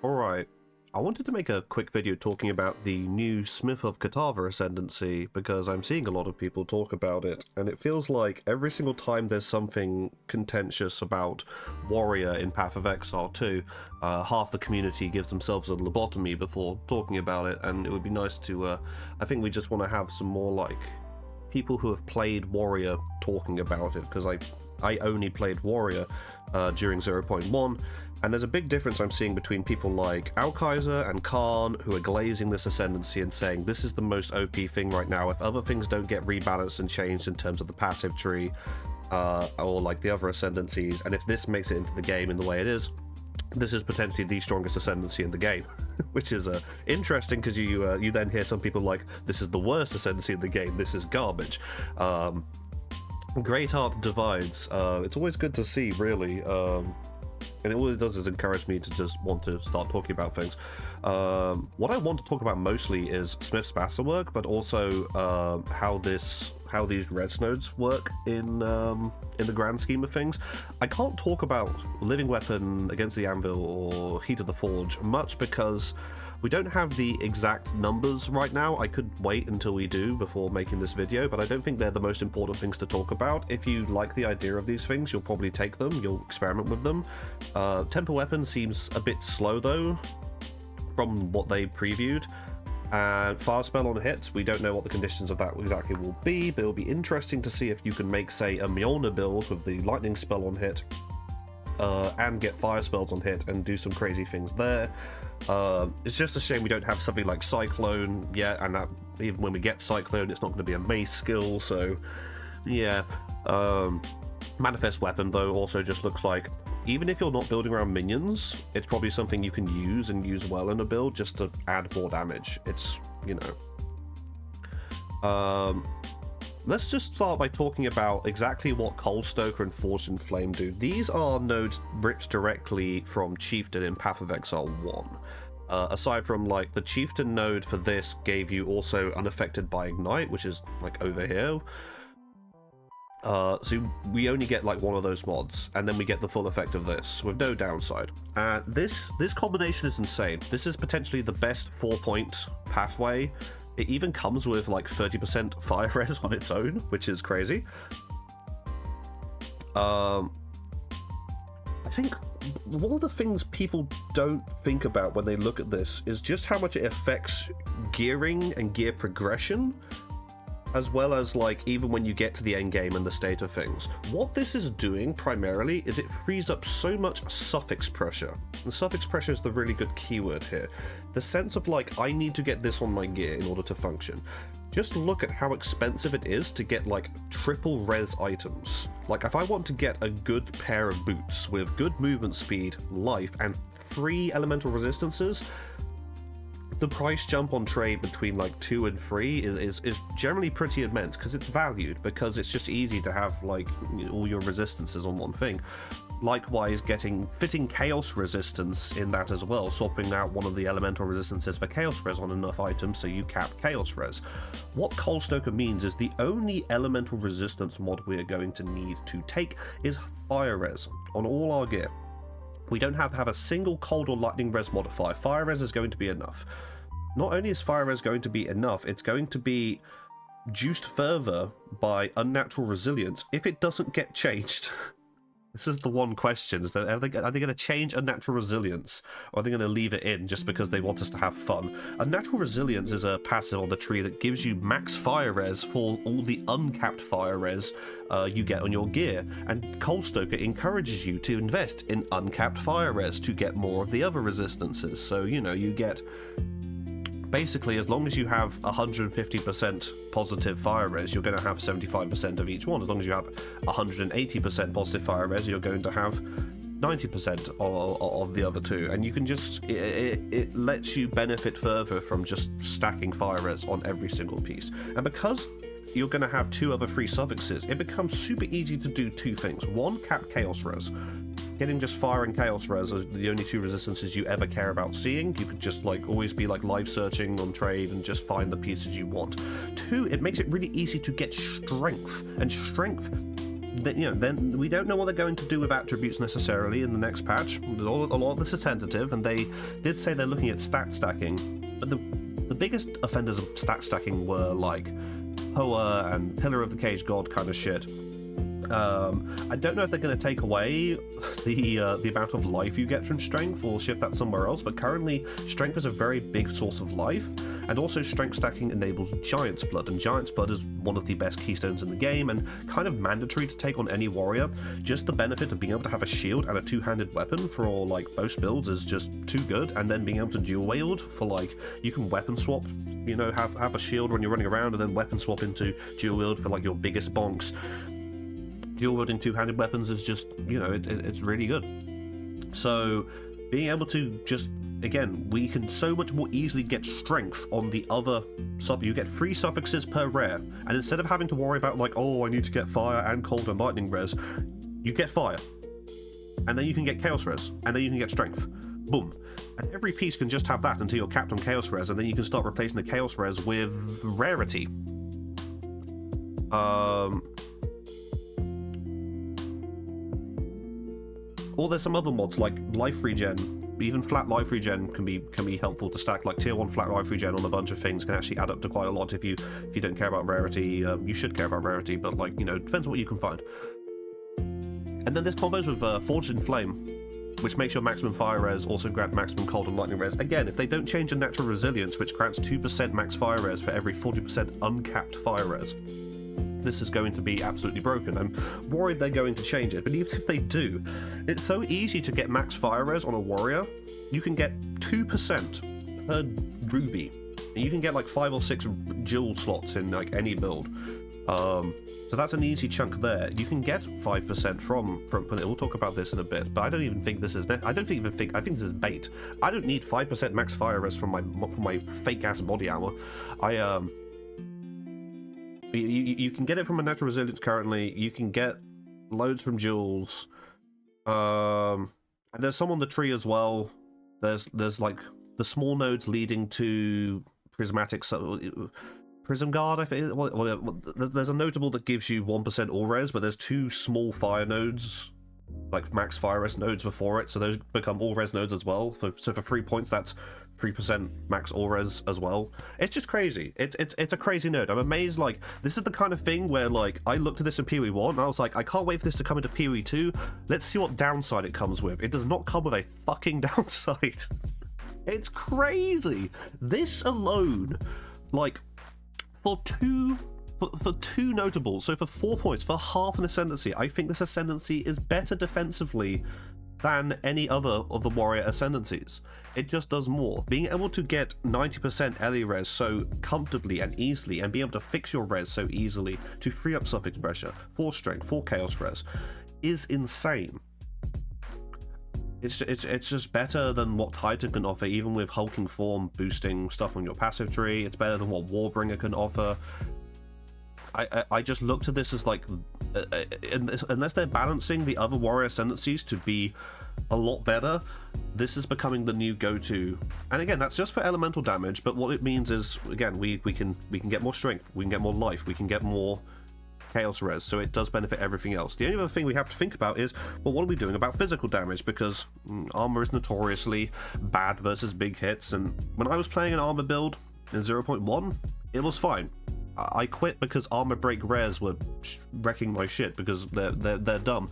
Alright, I wanted to make a quick video talking about the new Smith of Kitava ascendancy because I'm seeing a lot of people talk about it, and it feels like every single time there's something contentious about Warrior in Path of Exile 2, half the community gives themselves a lobotomy before talking about it, and it would be nice to, I think we just want to have some more, like, people who have played Warrior talking about it, because I only played Warrior during 0.1, and there's a big difference I'm seeing between people like Alkaiser and Khan, who are glazing this ascendancy and saying this is the most OP thing right now. If other things don't get rebalanced and changed in terms of the passive tree, or like the other ascendancies, and if this makes it into the game in the way it is, this is potentially the strongest ascendancy in the game, which is interesting because you then hear some people like, this is the worst ascendancy in the game, this is garbage. Great art divides. It's always good to see, really. And all it does is encourage me to just want to start talking about things. What I want to talk about mostly is Smith's masterwork, but also how these res nodes work in the grand scheme of things. I can't talk about Living Weapon Against the Anvil or Heat of the Forge much because we don't have the exact numbers right now. I could wait until we do before making this video, but I don't think they're the most important things to talk about. If you like the idea of these things, you'll probably take them, you'll experiment with them. Temper Weapon seems a bit slow though, from what they previewed. And Fire Spell on hits, we don't know what the conditions of that exactly will be, but it'll be interesting to see if you can make, say, a Mjolnir build with the Lightning Spell on hit, and get Fire Spells on hit and do some crazy things there. It's just a shame we don't have something like Cyclone yet, and that even when we get Cyclone, it's not going to be a mace skill, so yeah. Manifest Weapon, though, also just looks like, even if you're not building around minions, it's probably something you can use and use well in a build just to add more damage. It's, you know. Let's just start by talking about exactly what Cold Stoker and Forged in Flame do. These are nodes ripped directly from Chieftain in Path of Exile 1. Aside from, like, the Chieftain node for this gave you also Unaffected by Ignite, which is, like, over here. So we only get, like, one of those mods, and then we get the full effect of this, with no downside. And this combination is insane. This is potentially the best 4-point pathway. It even comes with like 30% fire res on its own, which is crazy. I think one of the things people don't think about when they look at this is just how much it affects gearing and gear progression, as well as, like, even when you get to the end game and the state of things. What this is doing primarily is it frees up so much suffix pressure. And suffix pressure is the really good keyword here. The sense of, like, I need to get this on my gear in order to function. Just look at how expensive it is to get, like, triple res items. Like, if I want to get a good pair of boots with good movement speed, life, and 3 elemental resistances, the price jump on trade between like 2 and 3 is generally pretty immense because it's valued, because it's just easy to have, like, all your resistances on one thing. Likewise, fitting chaos resistance in that as well, swapping out one of the elemental resistances for chaos res on enough items so you cap chaos res. What Cold Stoker means is the only elemental resistance mod we are going to need to take is fire res on all our gear. We don't have to have a single cold or lightning res modifier. Fire res is going to be enough. Not only is fire res going to be enough, it's going to be juiced further by unnatural resilience if it doesn't get changed. This is the one question, is that are they going to change unnatural resilience, or are they going to leave it in just because they want us to have fun? Unnatural resilience is a passive on the tree that gives you max fire res for all the uncapped fire res you get on your gear, and Cold Stoker encourages you to invest in uncapped fire res to get more of the other resistances. So, you know, you get... Basically, as long as you have 150% positive fire res, you're going to have 75% of each one. As long as you have 180% positive fire res, you're going to have 90% of the other two. And you can just, it lets you benefit further from just stacking fire res on every single piece. And because you're going to have 2 other free suffixes, it becomes super easy to do 2 things. 1, cap chaos res. Getting just fire and chaos res are the only 2 resistances you ever care about seeing. You could just, like, always be, like, live searching on trade and just find the pieces you want. 2, it makes it really easy to get strength, and strength then we don't know what they're going to do with attributes necessarily in the next patch. A lot of this is tentative, and they did say they're looking at stat stacking, but the biggest offenders of stat stacking were like Hoa and Pillar of the Cage God kind of shit. I don't know if they're going to take away the amount of life you get from strength or shift that somewhere else, but currently strength is a very big source of life, and also strength stacking enables Giant's Blood, and Giant's Blood is one of the best keystones in the game and kind of mandatory to take on any warrior. Just the benefit of being able to have a shield and a two-handed weapon for like most builds is just too good, and then being able to dual wield for like, you can weapon swap, you know, have a shield when you're running around and then weapon swap into dual wield for like your biggest bonks. Dual wielding two-handed weapons is just, you know, it's really good. So being able to just, again, we can so much more easily get strength on the other you get 3 suffixes per rare, and instead of having to worry about like, oh, I need to get fire and cold and lightning res, you get fire, and then you can get chaos res, and then you can get strength. Boom. And every piece can just have that until you're capped on chaos res, and then you can start replacing the chaos res with rarity. Or there's some other mods like life regen. Even flat life regen can be helpful to stack. Like tier 1 flat life regen on a bunch of things can actually add up to quite a lot if you don't care about rarity. You should care about rarity, but like, you know, it depends on what you can find. And then there's combos with Forged in Flame, which makes your maximum fire res also grant maximum cold and lightning res. Again, if they don't change the natural resilience, which grants 2% max fire res for every 40% uncapped fire res, this is going to be absolutely broken. I'm worried they're going to change it, but even if they do, it's so easy to get max fire res on a warrior. You can get 2% per ruby, and you can get like 5 or 6 jewel slots in like any build. So that's an easy chunk there. You can get 5% from we'll talk about this in a bit, but I don't even think this is I think this is bait. I don't need 5% max fire res from my fake ass body armor. You can get it from a natural resilience currently. You can get loads from jewels, and there's some on the tree as well. There's like the small nodes leading to prismatic prism guard. I think there's a notable that gives you 1% all res, but there's 2 small fire nodes, like max fire res nodes before it, so those become all res nodes as well. So for 3 points, that's 3% max all res as well. It's just crazy. It's a crazy node. I'm amazed. Like, this is the kind of thing where like I looked at this in PoE 1 and I was like, I can't wait for this to come into PoE 2. Let's see what downside it comes with. It does not come with a fucking downside. It's crazy. This alone, like, for two notables, so for 4 points, for half an ascendancy, I think this ascendancy is better defensively than any other of the warrior ascendancies. It just does more. Being able to get 90% LE res so comfortably and easily, and being able to fix your res so easily to free up suffix pressure, 4 strength, 4 chaos res, is insane. It's just better than what Titan can offer, even with hulking form boosting stuff on your passive tree. It's better than what warbringer can offer. I just looked at this as like, unless they're balancing the other warrior ascendancies to be a lot better, this is becoming the new go-to. And again, that's just for elemental damage, but what it means is, again, we can get more strength, we can get more life, we can get more chaos res, so it does benefit everything else. The only other thing we have to think about is, well, what are we doing about physical damage? Because armor is notoriously bad versus big hits, and when I was playing an armor build in 0.1, it was fine. I quit because armor break rares were wrecking my shit because they're dumb.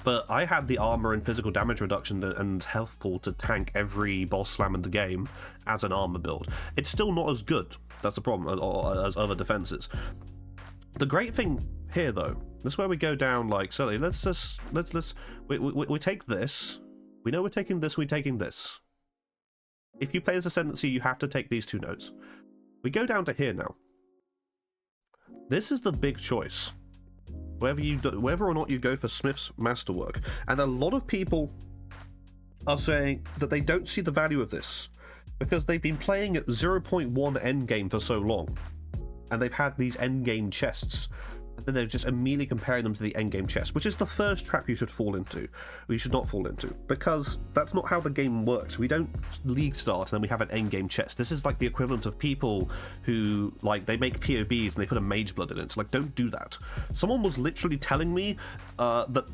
But I had the armor and physical damage reduction and health pool to tank every boss slam in the game as an armor build. It's still not as good, that's the problem, as other defenses. The great thing here, though, this is where we go down like, so we take this, we know we're taking this, we're taking this. If you play as Ascendancy, you have to take these 2 nodes. We go down to here now. This is the big choice. Whether or not you go for Smith's masterwork. And a lot of people are saying that they don't see the value of this because they've been playing at 0.1 endgame for so long. And they've had these endgame chests. And then they're just immediately comparing them to the endgame chest, which is the first trap you should fall into, or you should not fall into, because that's not how the game works. We don't league start and then we have an endgame chest. This is like the equivalent of people who, like, they make POBs and they put a mage blood in it. So, like, don't do that. Someone was literally telling me that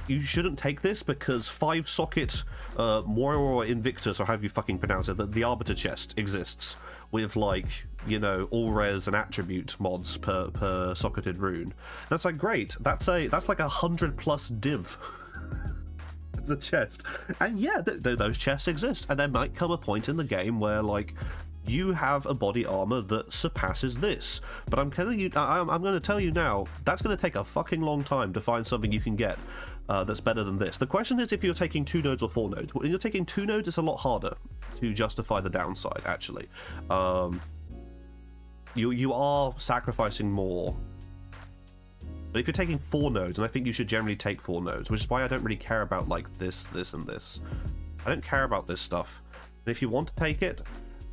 you shouldn't take this because 5-socket Moira Invictus, or however you fucking pronounce it, the Arbiter chest exists with, like, you know, all res and attribute mods per socketed rune. That's like, great. That's like 100+ div. It's a chest. And yeah, those chests exist. And there might come a point in the game where, like, you have a body armor that surpasses this. But I'm telling you, I'm going to tell you now, that's going to take a fucking long time to find something you can get that's better than this. The question is if you're taking 2 nodes or 4 nodes. When you're taking 2 nodes, it's a lot harder to justify the downside, actually. You are sacrificing more. But if you're taking 4 nodes, and I think you should generally take 4 nodes, which is why I don't really care about, like, this, and this. I don't care about this stuff. And if you want to take it,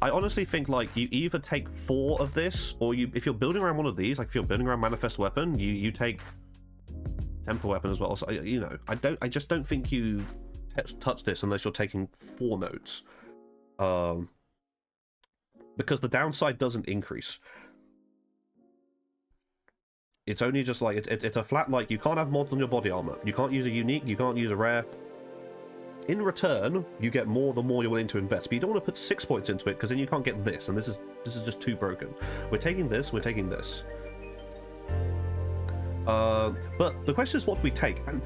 I honestly think, like, you either take 4 of this, or if you're building around one of these, like if you're building around Manifest Weapon, you take Temple Weapon as well. So, you know, I just don't think you touch this unless you're taking 4 nodes. Because the downside doesn't increase. It's only just like, it's a flat, like, you can't have mods on your body armor. You can't use a unique, you can't use a rare. In return, you get more the more you're willing to invest. But you don't want to put 6 points into it, because then you can't get this, and this is just too broken. We're taking this, we're taking this. But the question is, what do we take? And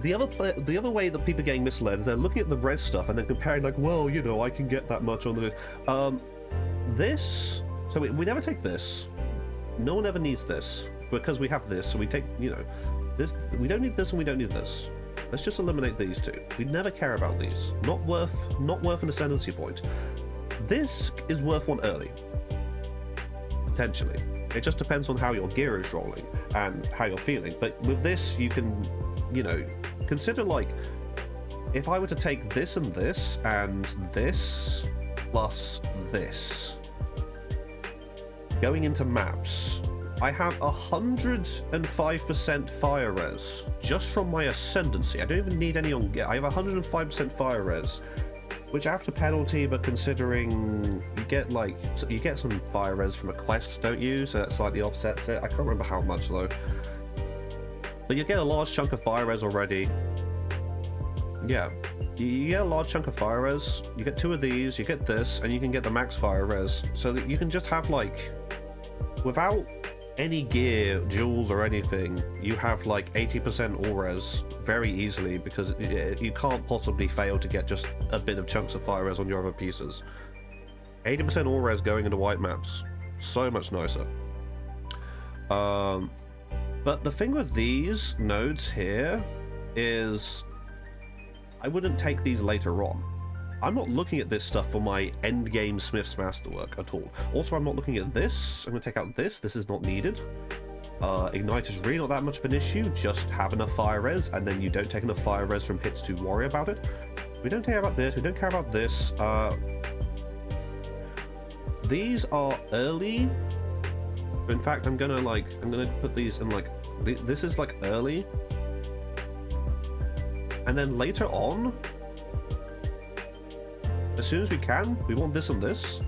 the other way that people are getting misled is they're looking at the res stuff and then comparing, like, well, you know, I can get that much on the this. So we never take this. No one ever needs this because we have this. So we take, you know, this. We don't need this and we don't need this. Let's just eliminate these 2. We never care about these. Not worth an ascendancy point. This is worth 1 early, potentially. It just depends on how your gear is rolling and how you're feeling. But with this, you can, you know, consider, like, if I were to take this and this and this plus this, going into maps, I have 105% fire res just from my ascendancy. I don't even need any on gear. I have 105% fire res, which after penalty, but considering you get, like, you get some fire res from a quest, don't you? So that slightly offsets it. I can't remember how much though. But you get a large chunk of fire res already. Yeah, you get a large chunk of fire res. You get 2 of these, you get this, and you can get the max fire res. So that you can just have, like, without any gear, jewels, or anything, you have like 80% all res very easily, because you can't possibly fail to get just a bit of chunks of fire res on your other pieces. 80% all res going into white maps, so much nicer. But the thing with these nodes here is I wouldn't take these later on. I'm not looking at this stuff for my endgame Smith's Masterwork at all. Also, I'm not looking at this. I'm going to take out this. This is not needed. Ignite is really not that much of an issue. Just have enough fire res, and then you don't take enough fire res from hits to worry about it. We don't care about this. We don't care about this. These are early. In fact, I'm gonna put these in, like, this is like early. And then later on, as soon as we can, we want this and this,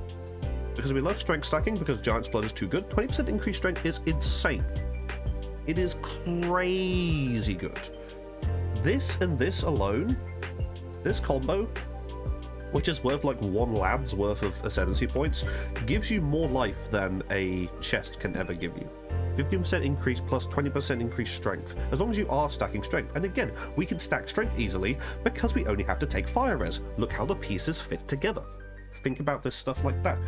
because we love strength stacking, because Giant's Blood is too good. 20% increased strength is insane. It is crazy good. This and this alone, this combo, which is worth like 1 lab's worth of ascendancy points, gives you more life than a chest can ever give you. 15% increase plus 20% increased strength, as long as you are stacking strength. And again, we can stack strength easily because we only have to take fire res. Look how the pieces fit together. Think about this stuff like that.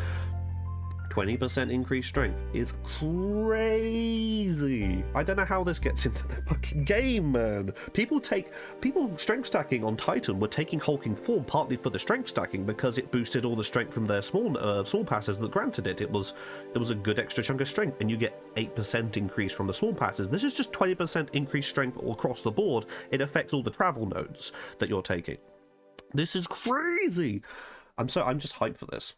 20% increased strength is crazy. I don't know how this gets into the fucking game, man. People strength stacking on Titan were taking hulking form partly for the strength stacking, because it boosted all the strength from their small passes that granted it. It was a good extra chunk of strength, and you get 8% increase from the small passes. This is just 20% increased strength all across the board. It affects all the travel nodes that you're taking. This is crazy. I'm just hyped for this.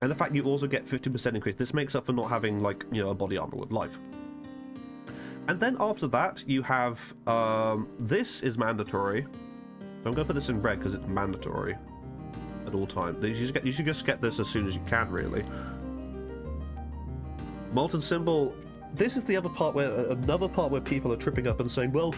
And the fact you also get 50% increase, this makes up for not having, like, you know, a body armor with life. And then after that, you have this is mandatory. So I'm going to put this in red because it's mandatory at all times. You should just get this as soon as you can, really. Molten symbol. This is the other part where another part where people are tripping up and saying, well,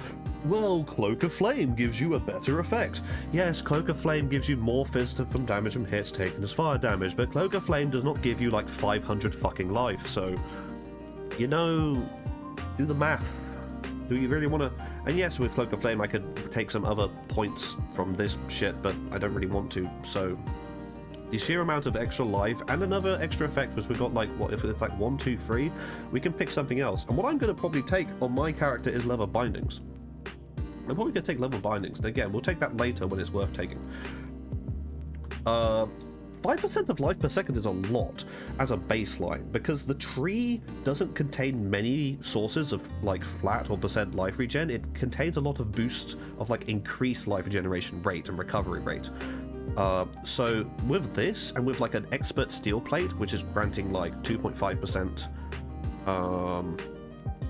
Cloak of Flame gives you a better effect. Yes, Cloak of Flame gives you more phys from damage from hits taken as fire damage, but Cloak of Flame does not give you like 500 fucking life. So, you know, do the math. Do you really want to? And yes, with Cloak of Flame, I could take some other points from this shit, but I don't really want to. So, the sheer amount of extra life and another extra effect, because we've got like, what if it's like 1, 2, 3, we can pick something else. And what I'm going to probably take on my character is leather bindings. I'm probably going to take leather bindings, and again, we'll take that later when it's worth taking. 5% of life per second is a lot as a baseline, because the tree doesn't contain many sources of like flat or percent life regen. It contains a lot of boosts of like increased life regeneration rate and recovery rate. So with this, and with like an expert steel plate, which is granting like 2.5%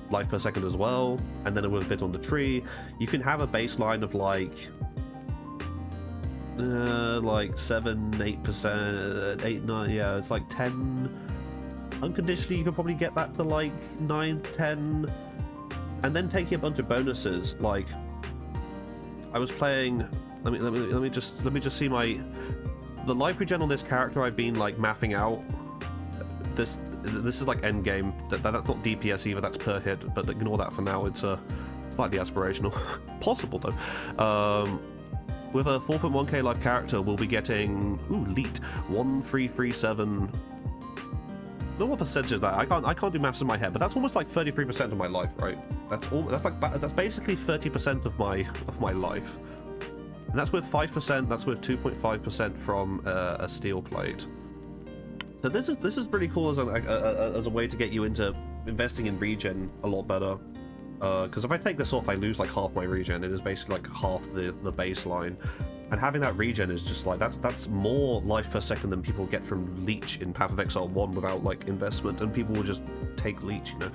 life per second as well, and then with a bit on the tree, you can have a baseline of like 7, 8%, 8, 9, yeah, it's like 10. Unconditionally, you could probably get that to like 9, 10, and then taking a bunch of bonuses. Like, I was playing. Let me just see the life regen on this character. I've been like mathing out. This is like end game. That's not DPS either. That's per hit. But ignore that for now. It's slightly aspirational. Possible though. With a 4.1k life character, we'll be getting elite 1337. I don't know what percentage is that. I can't do maths in my head, but that's almost like 33% of my life, right? That's basically 30% of my life. And that's with 5%, that's with 2.5% from a steel plate. So this is pretty cool as a way to get you into investing in regen a lot better. Because if I take this off, I lose like half my regen. It is basically like half the baseline. And having that regen is just like, that's more life per second than people get from Leech in Path of Exile 1 without like investment, and people will just take Leech, you know.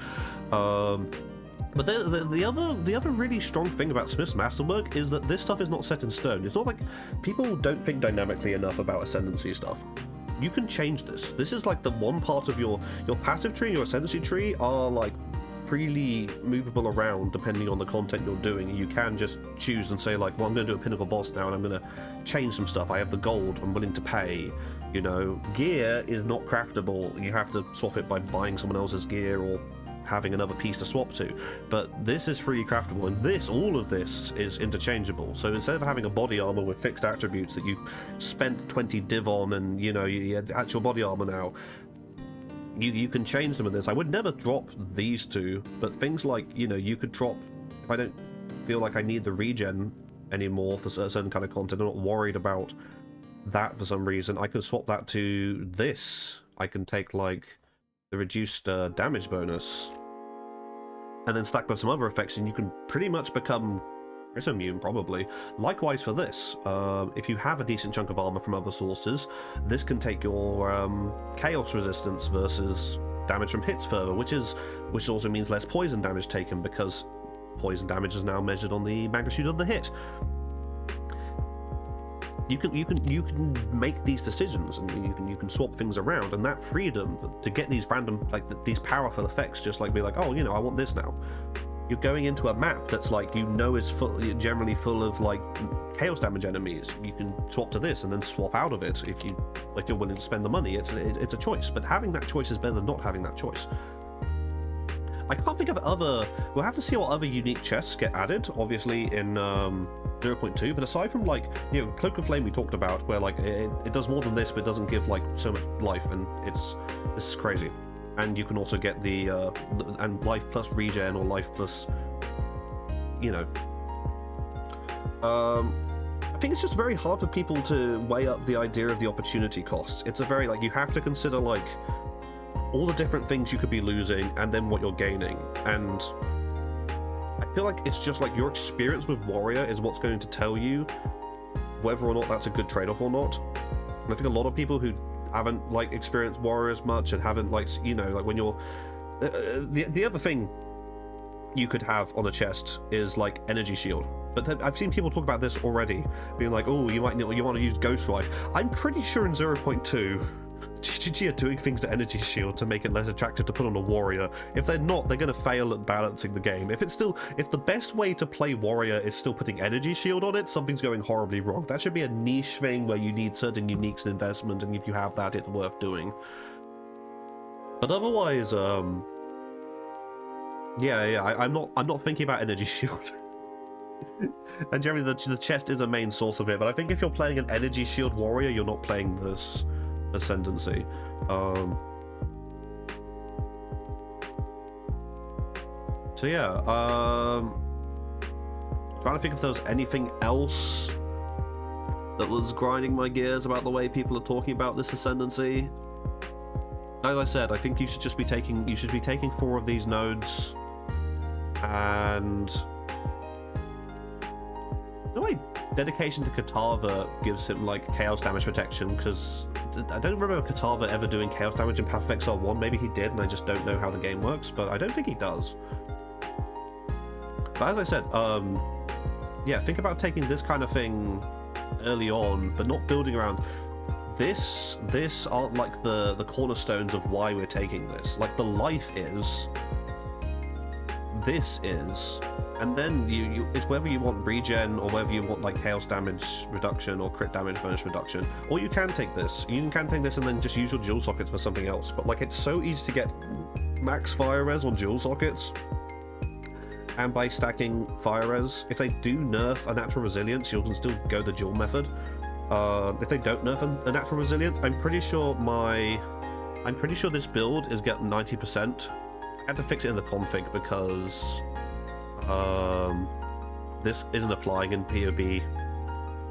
But the other really strong thing about Smith's Masterwork is that this stuff is not set in stone. It's not like people don't think dynamically enough about ascendancy stuff. You can change this. This is like the one part of your passive tree and your ascendancy tree are like freely movable around depending on the content you're doing. You can just choose and say like, well, I'm going to do a pinnacle boss now and I'm going to change some stuff. I have the gold, I'm willing to pay. You know, gear is not craftable. You have to swap it by buying someone else's gear or having another piece to swap to, but this is freely craftable, and all of this is interchangeable. So instead of having a body armor with fixed attributes that you spent 20 div on and you know you had actual body armor now, you can change them in this. I would never drop these two, but things like, you know, you could drop, if I don't feel like I need the regen anymore for a certain kind of content, I'm not worried about that for some reason, I can swap that to this. I can take like the reduced damage bonus and then stack with some other effects, and you can pretty much become crit immune probably. Likewise for this, if you have a decent chunk of armor from other sources, this can take your chaos resistance versus damage from hits further, which also means less poison damage taken, because poison damage is now measured on the magnitude of the hit. You can make these decisions, and you can swap things around, and that freedom to get these random, like these powerful effects, just like be like, oh, you know, I want this now. You're going into a map that's like, you know, is generally full of like chaos damage enemies. You can swap to this and then swap out of it if you're willing to spend the money. It's a choice, but having that choice is better than not having that choice. I can't think of other. We'll have to see what other unique chests get added, obviously in 0.2. But aside from like, you know, Cloak of Flame we talked about, where like it does more than this, but it doesn't give like so much life, and this is crazy. And you can also get the and life plus regen or life plus, you know. I think it's just very hard for people to weigh up the idea of the opportunity cost. It's a very like, you have to consider like all the different things you could be losing and then what you're gaining, and I feel like it's just like your experience with Warrior is what's going to tell you whether or not that's a good trade-off or not. And I think a lot of people who haven't like experienced Warrior as much and haven't like, you know, like when you're the other thing you could have on a chest is like energy shield. But I've seen people talk about this already, being like, oh, you want to use Ghost Rife. I'm pretty sure in 0.2, GGG are doing things to energy shield to make it less attractive to put on a warrior. If they're not, they're going to fail at balancing the game. If the best way to play warrior is still putting energy shield on it, something's going horribly wrong. That should be a niche thing where you need certain uniques and investment, and if you have that, it's worth doing. But otherwise, I'm not thinking about energy shield. And generally the chest is a main source of it, but I think if you're playing an energy shield warrior, you're not playing this ascendancy. So yeah, trying to think if there was anything else that was grinding my gears about the way people are talking about this ascendancy. As I said, I think you should be taking 4 of these nodes, and no way dedication to Kitava gives him like chaos damage protection, because I don't remember Kitava ever doing chaos damage in Path of Exile 1. Maybe he did, and I just don't know how the game works, but I don't think he does. But as I said, yeah, think about taking this kind of thing early on, but not building around. This aren't like the cornerstones of why we're taking this. Like, the life is, this is, and then it's whether you want regen or whether you want like chaos damage reduction or crit damage bonus reduction, or you can take this. You can take this and then just use your dual sockets for something else. But like, it's so easy to get max fire res on dual sockets, and by stacking fire res, if they do nerf a natural resilience, you can still go the dual method. If they don't nerf a natural resilience, I'm pretty sure this build is getting 90%. I had to fix it in the config because this isn't applying in POB.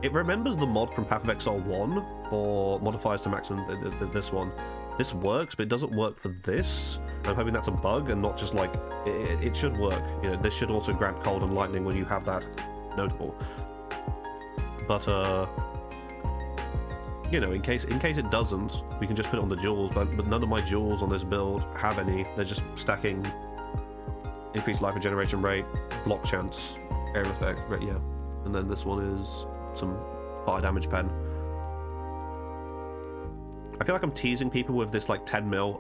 It remembers the mod from Path of Exile 1 for modifiers to maximum. This one, this works, but it doesn't work for this. I'm hoping that's a bug and not just like it should work. You know, this should also grant cold and lightning when you have that notable. But you know, in case it doesn't, we can just put it on the jewels. But none of my jewels on this build have any. They're just stacking increased life regeneration rate, block chance, area effect, right? Yeah, and then this one is some fire damage pen. I feel like I'm teasing people with this like 10 mil.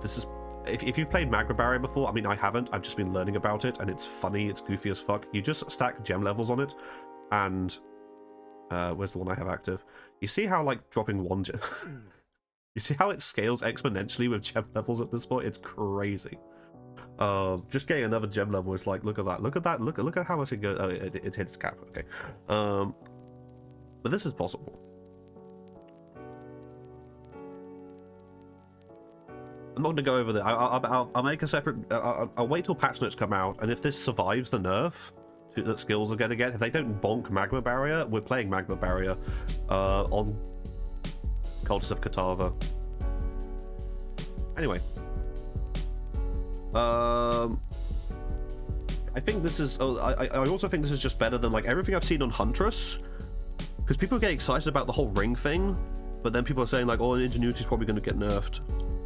This is if you've played Magma Barrier before. I mean, I haven't. I've just been learning about it, and it's funny. It's goofy as fuck. You just stack gem levels on it, and where's the one I have active? You see how like dropping one gem. You see how it scales exponentially with gem levels at this point? It's crazy. Just getting another gem level is like, look at that, look at how much it goes. Oh, it hits cap. Okay. But this is possible. I'm not going to go over that. I'll make a separate. I'll wait till patch notes come out, and if this survives the nerf that skills are going to get, if they don't bonk Magma Barrier, we're playing Magma Barrier on Cultists of Kitava. Anyway, I think this is. I also think this is just better than like everything I've seen on Huntress, because people get excited about the whole ring thing, but then people are saying like, oh, Ingenuity's probably going to get nerfed.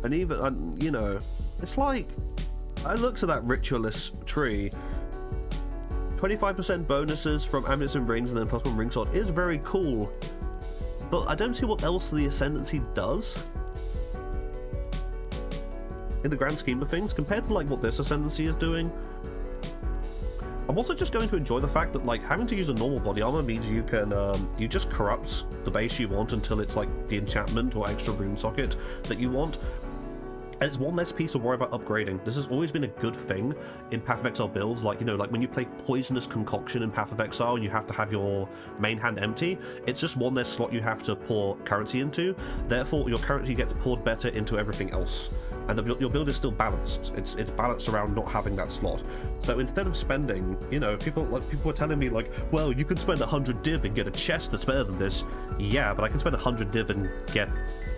And even, you know, it's like, I looked at that Ritualist tree, 25% bonuses from amulets and rings and then +1 ring sword is very cool, but I don't see what else the Ascendancy does in the grand scheme of things, compared to like what this Ascendancy is doing. I'm also just going to enjoy the fact that like having to use a normal body armor means you can you just corrupt the base you want until it's like the enchantment or extra rune socket that you want. And it's one less piece to worry about upgrading. This has always been a good thing in Path of Exile builds. Like, you know, like when you play Poisonous Concoction in Path of Exile and you have to have your main hand empty, it's just one less slot you have to pour currency into. Therefore, your currency gets poured better into everything else. And your build is still balanced. It's balanced around not having that slot. So instead of spending, you know, people were telling me like, well, you can spend 100 div and get a chest that's better than this. Yeah, but I can spend 100 div and get,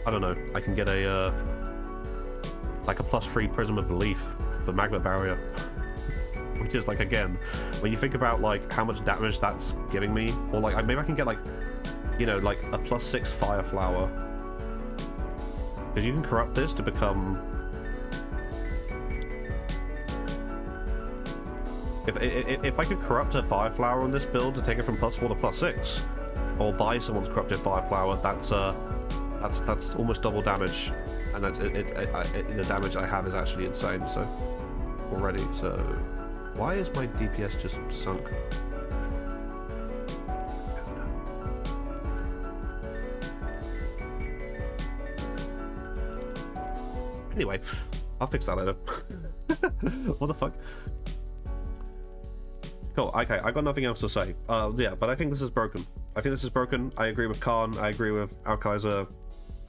I don't know, I can get a like a +3 Prism of Belief for Magma Barrier. Which is like, again, when you think about like how much damage that's giving me, or like maybe I can get like, you know, like a +6 Fire Flower. Because you can corrupt this to become If I could corrupt a fire flower on this build to take it from +4 to +6, or buy someone's corrupted fire flower, that's almost double damage, and that's the damage I have is actually insane. So already, so why is my DPS just sunk? Anyway, I'll fix that later. What the fuck? Cool, okay, I got nothing else to say. Yeah, but I think this is broken. I think this is broken. I agree with Khan, I agree with Alkaiser.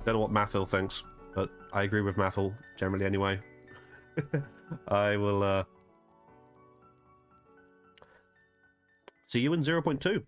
Don't know what Mathil thinks, but I agree with Mathil, generally anyway. I will, see you in 0.2.